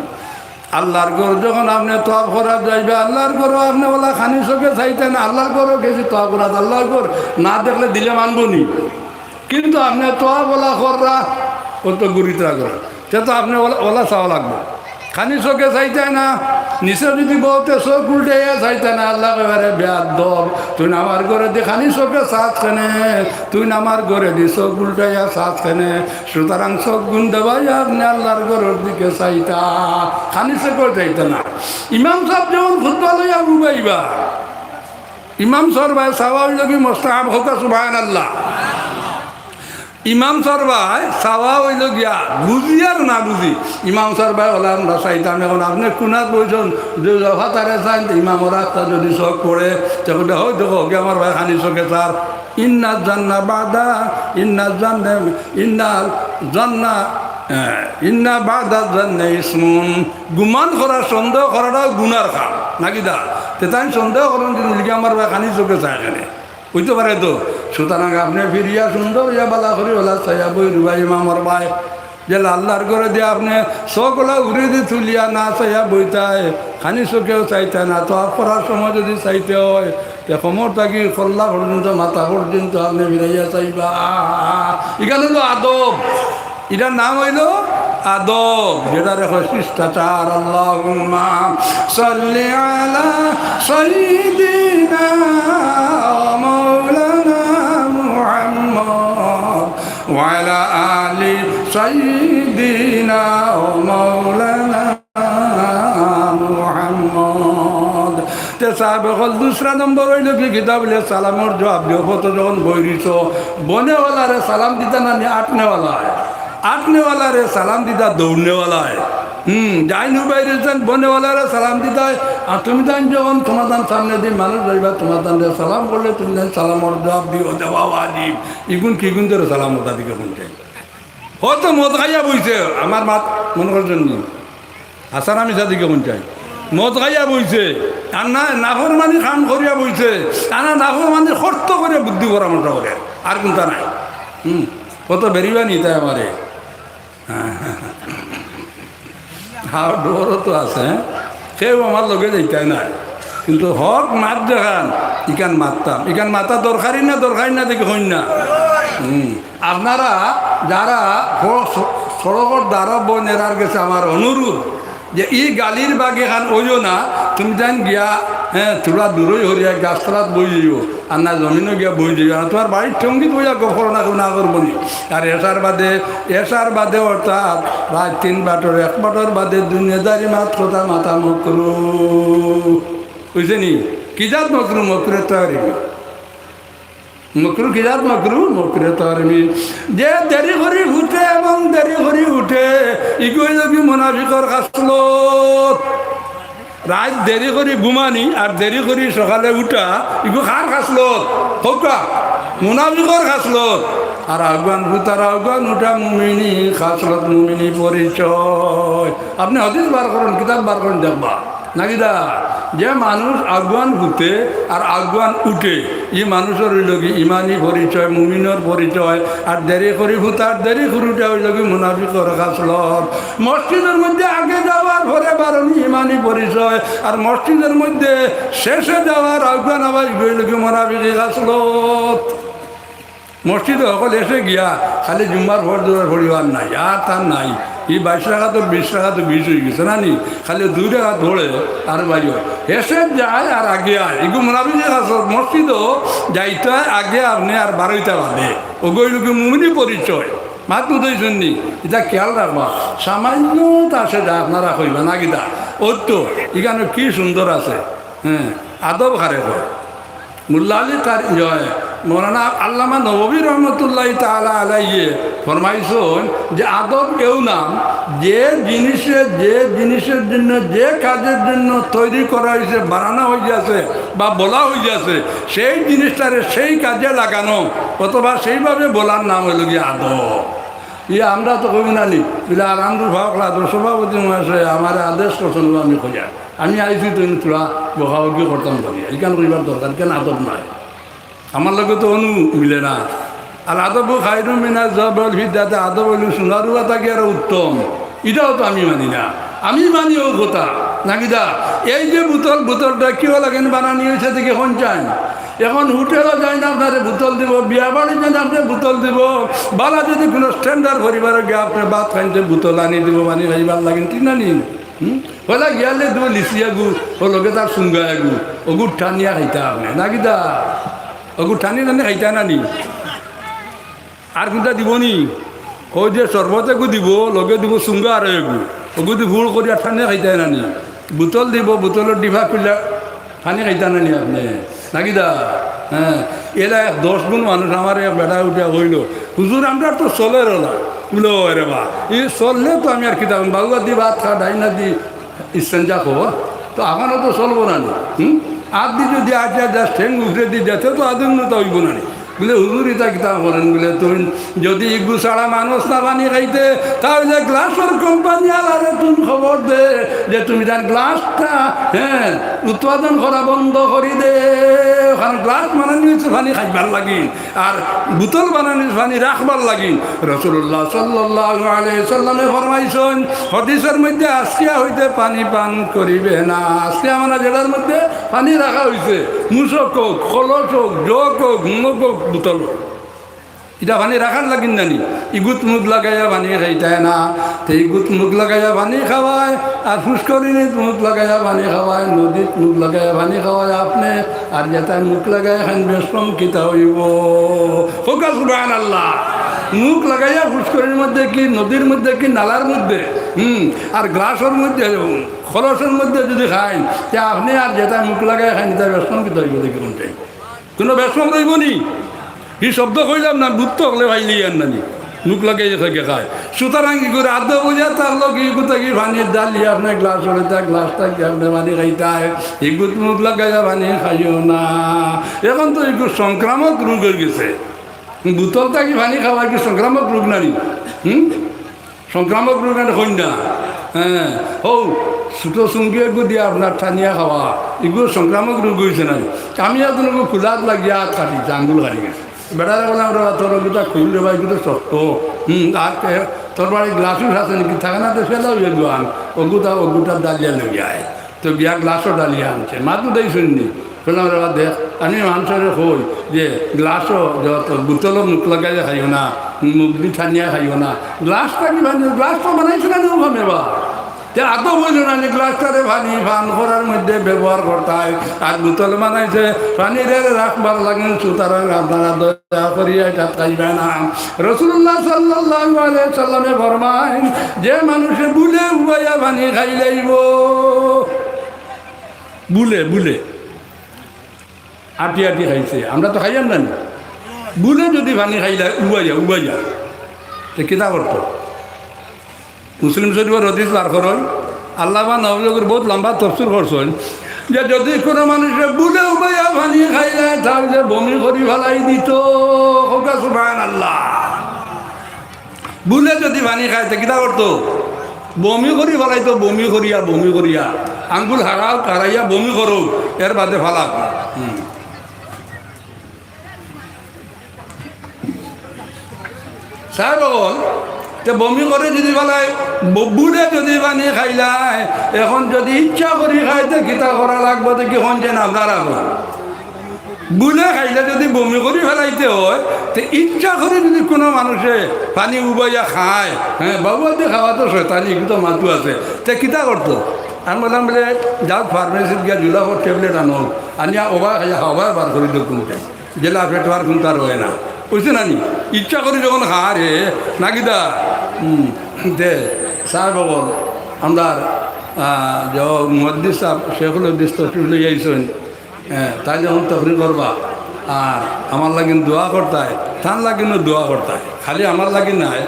আল্লাহর ঘর যখন আপনি তোয়াব করা যাইবে আল্লাহর ঘরও আপনি ওলা খানি চোখে চাইতেন আল্লাহর ঘরও গেছি তোয়াব করা আল্লাহর ঘর না দেখলে দিলে মানবনি কিন্তু আপনি তোয়াব ওলা কররা ও তো গুরিতরা করা সে তো আপনি ওলা চাওয়া লাগবে খানি চোখে চাইতে না নিচে যদি বলতে চোখ উল্টে চাইতে না আল্লাহ এবারে বেয়াদ দব তুই আমার ঘরে দি খানি চোখে চাঁদ খেনে তুই আমার ঘরে দি চোখ উল্টাইয়া চাঁদ খেনে সুতরাং চোখ গুণ দেবাই আপনি আল্লাহর ঘরের দিকে চাইতা খানি চোখে চাইতে না ইমাম সাহেব যেমন খুতবা লইয়া বুবাইবা ইমাম সর ভাই সাওয়াল যোগী মোস্তাহাব হোক সুবহানাল্লাহ ইমাম সরবাই চাওয়া হইল গিয়া বুঝি আর না বুঝি ইমাম সরবাই হলে আমরা চাইতাম এখন আপনি কোনাত বইছেন যে ফাতারে চাইন ইমামর রাস্তা যদি চোখ পড়ে তখন হয়তো হোক আমার ভাই খানি চোখে তার ইন্নার জান্না বাদা ইন্নার জান্না ইন্নার জান্না ইন্না বাদা জান্না ইসমুন গুমান করার সন্দেহ করাটাও গুনার খাম নাকি দা তে তাই সন্দেহ করেন যদি আমার ভাই খানি চোখে চায় এখানে বুঝতে পারে তো সুতরাং আপনি ফিরিয়া সুন্দর ইয়া বালা করি ওলা চাইয়া বই রুবাই মামর ভাই যে আল্লাহর করে দিয়ে আপনি চোখলা উড়ে দিয়ে তুলিয়া না চাইয়া বইতায় খানি চোখেও চাইতে না তো পড়ার সময় যদি চাইতে হয় তে সমর থাকি খোল্লা পর্যন্ত মাথা পর্যন্ত আপনি ফিরাইয়া চাইবা এখানে হলো আদব এটার নাম হইল আদব যেটা রেখো শিষ্টাচার আল্লাহুম্মা সাল্লি আলা সাইয়্যিদিনা মাওলানা মুহাম্মদ ওয়া আলা আলি সাইয়্যিদিনা মাওলানা মুহাম্মদ তে সাহেব হল দুসরা নম্বর হইল কি কিতাব বলে সালামর জবাব দিও কত যখন বইরিছ বনেওয়ালারে সালাম দিতে না আটনেওয়ালা আটনেওয়ালা রে সালাম দিতা দৌড়নেওয়ালা যাই নুবাইছেন বনেওয়ালারে সালাম দিতা আর তুমি তাই যখন তোমার দান সামনে দিয়ে মানুষ যাইবা তোমার দান সালাম করলে তুমি সালামর জবাব দিও দেওয়া ওয়াজিব ইগুন কি গুণ ধরে সালাম ওটা দিকে শুনছে হয়তো মদ খাইয়া বইছে আমার মাত মনে করছেন নি আসার আমি সাদিকে মন চাই মদ খাইয়া বইছে আর না নাফর মানি খান করিয়া বইছে আর নাফর মানি শর্ত করে বুদ্ধি পরামর্শ করে আর কোনটা নাই কত বেরিবা নি তাই আমারে আর ডোরও তো আছে সেও আমার লগে যাইতাই না কিন্তু হক মাত দেখান ইকান মারতাম ইকান মাতা দরকারি না দেখি হইন না আপনারা যারা সড়কর দ্বারা বনেরার গেছে আমার অনুরোধ যে ই গালির বাগে খান ওইও না তুমি যান গিয়া হ্যাঁ তোরা দূরই হরিয়া গাছতলাত বই যাইও আর না জমিনও গিয়া বই যাইও আর তোমার বাড়ির সঙ্গীত বইয়া গফর না না করবো নি আর এসার বাদে অর্থাৎ রাত 3 বাটর 1 বাটর বাদে দুনিয়াদারি মাত্র তা মাথা মকরু বুঝছে নি কি জাত মকরু মকরে তৈরি মকরু কি জাত মকরু মকরে তৈরি যে দেরি করি উঠে এবং দেরি করি উঠে ইগোই যদি মোনাফিকর কাছলো রাত দেরি করি ঘুমানি আর দেরি করি সকালে উঠা ইগো খার খাসলো হোকা মুনাফিকর খাসলত আর আগুয়ান ভূতার আগুয়ান উঠা মুমিনি খাসলত মুমিনি পরিচয় আপনি হদিস বার করেন কিতাব বার করেন দেখবা নাকি দা যে মানুষ আগুয়ান ভূতে আর আগুয়ান উঠে ই মানুষের হইল কি ইমানি পরিচয় মুমিনের পরিচয় আর দেরি করি ভূতার দেরি করিটা হইল কি মুনাফিকর খাসলত মসজিদের মধ্যে আগে যাওয়ার পরে বারণী ইমানি পরিচয় আর মসজিদের মধ্যে শেষে যাওয়ার আগুয়ান আবার হইল কি মুনাফিকি খাসলত মসজিদে সকল এসে গিয়া খালি জুম্মার ভোট দেওয়ার পরিবার নাই আর তার নাই এই 22 টাকা তো 20 টাকা তো 20 হয়ে গেছে না নি খালি 2 টাকা ধরে আর বাড়ি এসে যায় আর আগে আয় এগুলো মোনাফিকের কাছে মসজিদও যাইতে হয় আগে আপনি আর 12টা বাদে ওগুলোকে মুমিনি পরিচয় মাত্র দুই শুননি এটা খেয়াল রাখবা সামান্য আসে যা আপনারা কইবা না কিতা ওর তো এখানে কি সুন্দর আছে হ্যাঁ আদব হারে হয় মুল্লা আলী তার জয় মৌলানা আল্লামা নবী রহমতুল্লাহ তাআলা আলাইহি ফরমাইছেন যে আদব কেউ নাম যে জিনিসের জন্য যে কাজের জন্য তৈরি করা হয়েছে বানানো হয়ে গেছে বা বলা হয়ে গেছে সেই জিনিসটারে সেই কাজে লাগানো অথবা সেইভাবে বলার নাম হইল গিয়ে আদব আমরা তো কবি নানি বলে আর আমরুল ভাবলা তো সভাপতি মহাশয় আমার আদেশ করছেন আমি খোঁজা আমি আইছি তো তোরা বকাবকি করতাম করি এইখান করিবার দরকার কেন আদব নাই আমার লগে তো অনু মিলে না আর আদব খাইরু মিনা জবল ভিদাতে আদব হইল সোনারুয়া তাকে আর উত্তম এটাও তো আমি মানি না আমি মানি ও কথা নাকি দা এই যে বোতলটা কেউ লাগেন বানানি হয়েছে দেখে এখন চাই এখন হোটেলও যায় না আপনারে বোতল দিব বিয়া বাড়ি যায় আপনি বোতল দিব বালা যদি কোনো স্ট্যান্ডার্ড পরিবারে গিয়ে আপনি ভাত খাইতে বোতল আনি দিব পানি খাইবার লাগেন ঠিক না নিন হলে গিয়ালে দিব লিচিয়া গু ও লগে তার সুঙ্গায়া গু ওগুর টানিয়া খাইতা আপনি নাকি দা ওগুর টানি টানি খাইতা না নি আর কোনটা দিব নি ও যে সর্বতেকু দিব লগে দিব সুঙ্গা আর এগু ওগু দি ভুল করিয়া টানিয়া খাইতা না নি বোতল দিব বোতলের ডিভা খুললে টানি খাইতা না নি আপনি নাকি দা হ্যাঁ এরা 10 গুণ মানুষ আমার বেড়া উঠিয়া হইল হুজুর আমরা তো চলের না বলো রে বা এই চললে তো আমি আর কিতাব বাবুয়া দি ভাত খা ডাইনা দি ইস্তেঞ্জা খো তো আমারও তো চলবো না আর দি যদি আজা যা ঠেং উঠে দি যেতে তো আদুন্নতা হইব না বলে হুজুর ইতা কিতাব করেন বলে তুই যদি ইগু ছাড়া মানুষ না পানি খাইতে তাহলে গ্লাসের কোম্পানি আলারে তুমি খবর দে যে তুমি তার গ্লাসটা হ্যাঁ উৎপাদন করা বন্ধ করি দে ওখানে গ্লাস বানানি হচ্ছে পানি খাইবার লাগি আর বোতল বানানি পানি রাখবার লাগি রাসূলুল্লাহ সাল্লাল্লাহু আলাইহি সাল্লামে ফরমাইছেন হাদিসের মধ্যে আজকে হইতে পানি পান করিবে না আজকে আমরা জেলার মধ্যে পানি রাখা হয়েছে মুসক হোক খলস হোক জগ হোক মুখ হোক বোতল এটা পানি রাখার লাগিন জানি ইগুত মুখ লাগাইয়া পানি খাইতায় না তো ইগুত মুখ লাগাইয়া পানি খাওয়ায় আর ফুসকরিণীত মুখ লাগাইয়া পানি খাওয়ায় নদীত মুখ লাগাইয়া পানি খাওয়ায় আপনি আর যেটা মুখ লাগাই খান বেশম কিতা হইব ফোকাস সুবহানাল্লাহ মুখ লাগাইয়া ফুসকরিণীর মধ্যে কি নদীর মধ্যে কি নালার মধ্যে আর গ্লাসের মধ্যে খলসের মধ্যে যদি খাই তা আপনি আর যেটা মুখ লাগাই খান তা বেশম কিতা হইব দেখি কোনটাই কোনো বেশম রইব নি এই শব্দ কইলাম না বুঝতে হলে ভাইলি আর নানি মুখ লাগাই থাকে খায় সুতরাং কি করে আদৌ বোঝা তার লোক ইগুতা কি পানির ডাল দিয়ে আপনার গ্লাস হলে তা গ্লাসটা কি আপনার পানি খাইতায় ইগুত মুখ লাগাইয়া পানি খাইও না এখন তো এগুলো সংক্রামক রোগ হয়ে গেছে বোতলটা কি পানি খাওয়া কি সংক্রামক রোগ নানি সংক্রামক রোগ হই না হ্যাঁ হৌ ছোটো চুঙ্গি এগু দিয়ে আপনার ঠানিয়া খাওয়া এগুলো সংক্রামক রোগ হয়েছে না আমি এখন খোলাত লাগিয়া হাত কাটিছে আঙ্গুল কাটি গেছে বেড়ারে বললাম রে তোর ওগুলো খুল রে ভাই এগুলো শক্ত আর তোর বাড়ি গ্লাসও আছে নাকি থাকে না তো ফেলাও এগুলো আন ওগুটা ডালিয়া লেগে আয় তো গিয়া গ্লাসও ডালিয়া আনছে মাত্র দেই শুননি ফেলাম রে দেখ আমি মানুষের কই যে গ্লাসও বোতলও মুখ লাগাইয়া খাইও না মুখ দি ঠানিয়া খাইও না গ্লাসটা কি বানিয়ে গ্লাসটা বানাইছে না ওখানে বা যে আদৌ বলল না যে গ্লাসটারে পানি পান করার মধ্যে ব্যবহার করতে হয় আর বোতল বানাইছে পানিরে রাখবার লাগেন সুতরাং আপনারা দয়া করিয়া এটা খাইবে না। রাসূলুল্লাহ সাল্লাল্লাহু আলাইহি সাল্লামে ফরমায় যে মানুষে বুলে উবাইয়া পানি খাইলেইব, বুলে বুলে আটি আটি খাইছে, আমরা তো খাইয়াম না, বুলে যদি পানি খাইলে উবাইয়া তো কিতা করতো? মুসলিম শরীফের হদিস বার করেন, আল্লাহ বা নবীর বহুত লম্বা তফসির করছেন যে যদি কোনো মানুষের বুলে উবাইয়া পানি খাইলে তাহলে বমি করি ফেলাই দিত। সুবহানাল্লাহ। বুলে যদি পানি খাইতে কিতা করতো? বমি করি ফেলাইতো, বমি করিয়া আঙ্গুল হারাইয়া বমি করো, এর বাদে ফালাক। সাহেব বমি করে যদি বলাই বুলে যদি বানিয়ে খাইলাই, এখন যদি ইচ্ছা করি খাইতে কিতা করা লাগবে তো কি হন যেন আপনারা বুলে খাইলে যদি বমি করি ফেলাইতে হয় তো ইচ্ছা করে যদি কোনো মানুষে পানি উবাইয়া খায়, হ্যাঁ বাবু দিয়ে খাওয়া তো শয়তানি তো মাতু আছে, তে কিতা করতো? আমি বললাম বলে যাও ফার্মেসিত গিয়া জুলাফর ট্যাবলেট আনো, আনিয়া ওবা খাইয়া খাওয়া বার করে দিও কোনটা জেলা পেট আর কোনটা রয়ে না, বুঝছে না নি? ইচ্ছা করি যখন খাওয়া রে নাকিদা দে সাহেব বল আমরা মদ্দিস সাহেব শেখুল উদ্দিস তফরিল যাইছেন, হ্যাঁ তাই যখন তফরিল করবা আর আমার লাগিন দোয়া করতায়, তার লাগিনও দোয়া করতায়, খালি আমার লাগিন নাই,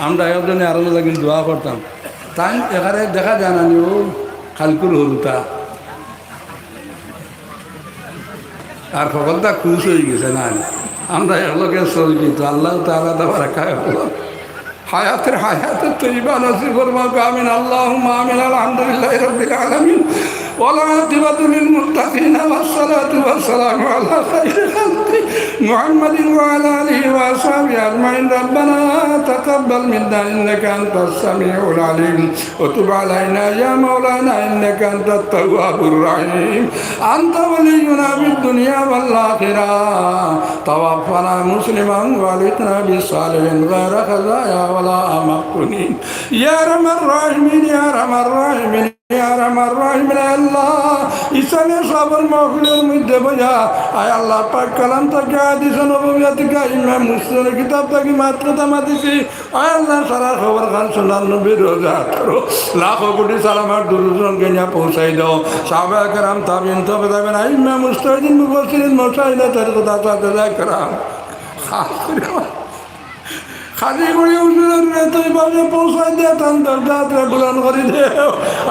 আমরা একজনে আরো লাগিন দোয়া করতাম। তাই এখানে দেখা যায় না ও খালকুল হলুতা আর সকলটা খুশ হয়ে গেছে না, আমরা একলগে চলছি তো আল্লাহ তাআলা দেওয়ার খায় হায়াতের তৈবা নসিব ফরমাও, আমিন আল্লাহুম্মা আমিন। আলহামদুলিল্লাহি রাব্বিল আলামিন ওয়াল আকিবাতু লিল মুত্তাকিন ওয়াসসালাতু ওয়াসসালামু আলা খায়রি খালকি মুহাম্মাদিন ওয়া আলা আলিহি ওয়া আসহাবিহি আজমাইন। রব্বানা তাকাব্বাল মিন্না ইন্নাকা আনতাস সামিউল আলিম ওয়া তুব আলাইনা ইয়া মাওলানা ইন্নাকা আনতাত তাওয়াবুর রহিম। আনতা ওয়ালিয়ুনা ফিদ দুনিয়া ওয়াল আখিরাহ, তাওয়াফানা মুসলিমান ওয়া আলহিকনা বিস সালিহিন গায়রা খাযায়া ওয়ালা মাফতুনিন ইয়া আরহামার রাহিমিন ইয়া আরহামার রাহিমিন ইয়া আরহামার রাহিমিন। আল্লাহ ইসানে সবার মাহফিলের মধ্যে বোঝা আয় আল্লাহ পাক কালাম থেকে হাদিস নববিয়ত থেকে ইমাম মুসলিমের কিতাব থেকে মাত্রতা মাদিছি আয় আল্লাহ সারা খবর খান সোনার নবীর রোজা করো, লাখো কোটি সালামার দুরুজন গেঞ্জা পৌঁছাই দাও। সাহাবায়ে কেরাম তাবিন তবে যাবেন ইমাম মুস্তাহিদিন মুফাসসিরিন মাশায়েখে তার কথা সাথে কেরাম খালি করে উজুরের তুই বাজে পৌঁছাই দে, তান দরজাতে বুলান করে দে।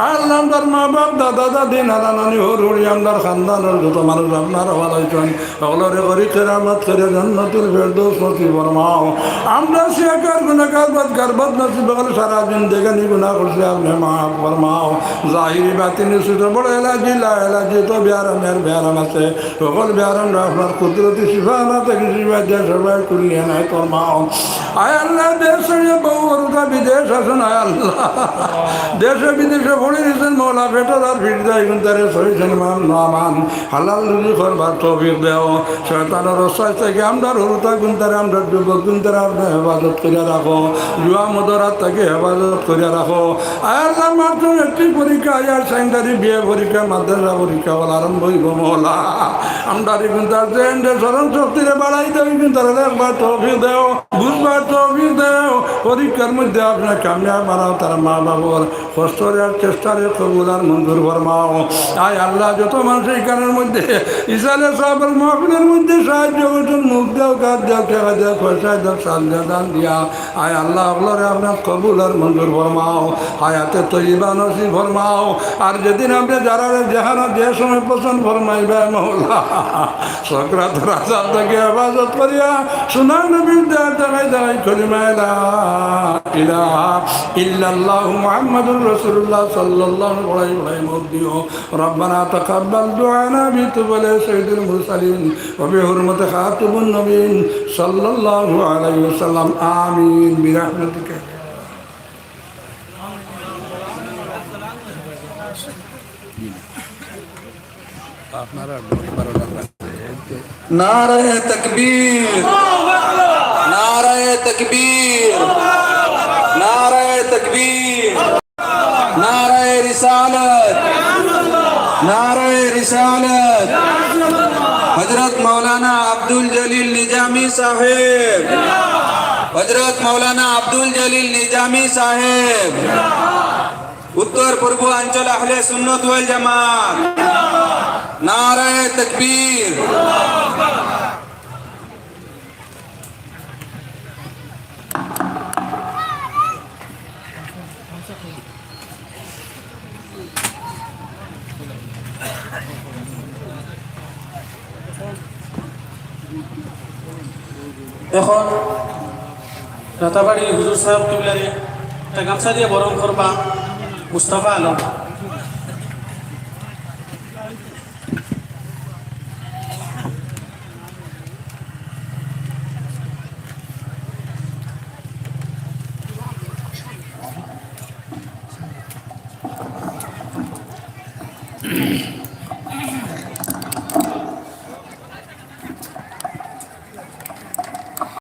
আল্লাহ আমদার মা বাপ দাদা দাদি নানা নানি হরুড়ি আমদার খানদানের যত মানুষ আপনার ভালোইছেন সকলরে করি কেরামত করে জান্নাতুল ফেরদৌস নসিব ফরমাও। আমরা শিয়াকার গুনাহগার বদকার বদনসিব বলে সারা জিন্দেগানি গুনাহ করছি, আপনি মাফ ফরমাও। জাহিরি বাতিনি সুতো বড় এলাজি লা এলাজি তো বিয়ারামের বিয়ারাম আছে, সকল বিয়ারামরা আপনার কুদরতি শিফা না থেকে শিফা দিয়ে সবাই কুলিয়ে নাই ফরমাও। আয় আল্লাহ দেশে বহু বিদেশ আছেন, আয় আল্লাহ দেশে বিদেশে পড়ে দিয়েছেন মৌলা ফেটর আর ফিট দেয় তারে সহিছেন মান হালাল রুজি করবার তৌফিক দেও। শয়তানের রসায় থেকে আমরা হরুতা গুনতারে আমরা যুবক গুনতারে আপনি হেফাজত করে রাখো, জুয়া মদরাত থেকে হেফাজত করে রাখো। আয় আল্লাহ মাত্র একটি পরীক্ষা আয়ার সেকেন্ডারি বিয়ে পরীক্ষা মাদ্রাসা পরীক্ষা বল আরম্ভ হইব মৌলা আমরা গুনতার যে স্মরণ শক্তিরে বাড়াই দেয় গুনতারে দেখবার তৌফিক দেও, বুঝবার তৌফিক দেও। পরীক্ষার মধ্যে আপনার কামিয়াব বানাও, তার মা বাবার কষ্টের চেষ্টারে কবুল আর মঞ্জুর ফরমাও। আয় আল্লাহ যত মানুষ এই কানের মধ্যে ইসালে সাহাবের মাহফিলের মধ্যে সাহায্য করছেন, মুখ দেও কাজ দেও টাকা দেও পয়সা দেও সাহায্য দান দিয়া আয় আল্লাহ ওগুলোরে আপনার কবুল আর মঞ্জুর ফরমাও, হায়াতে তৈবা নসিব ফরমাও। আর যেদিন আপনি যারা যেখানে যে সময় পছন্দ ফরমাইবে মহল্লা সকরাত রাজা থেকে হেফাজত করিয়া সোনার নবীর দেয় দেখাই দেখাই কলিমা লা ইলাহা ইল্লাল্লাহু মুহাম্মাদুর রাসূলুল্লাহ সাল্লাল্লাহু আলাইহি ওয়া সাল্লাম। রব্বানা তাকাব্বাল দুআনা বিতুবলি সাইয়্যিদুল মুরসালিন ওয়া বিহুরমাতি খাতিবুন নবিয়্যিন সাল্লাল্লাহু আলাইহি ওয়াসাল্লাম। আমিন বিরহমাতিকা। আপনারা 12টা নারায়ে তাকবীর, নারায়ে তাকবীর, নারায়ে তাকবীর, নারায়ে रिसालत, नारे रिसालत। हजरत मौलाना अब्दुल जलील निजामी साहेब, हजरत मौलाना अब्दुल जलील निजामी साहेब, उत्तर पूर्वांचल अहले सुन्नत वल जमात, नारे तकबीर। এখন রাতাবাড়ি হুজুর সাহেব কিবলারে একটা গামছা দিয়ে বরণ করবা মুস্তাফা আলম।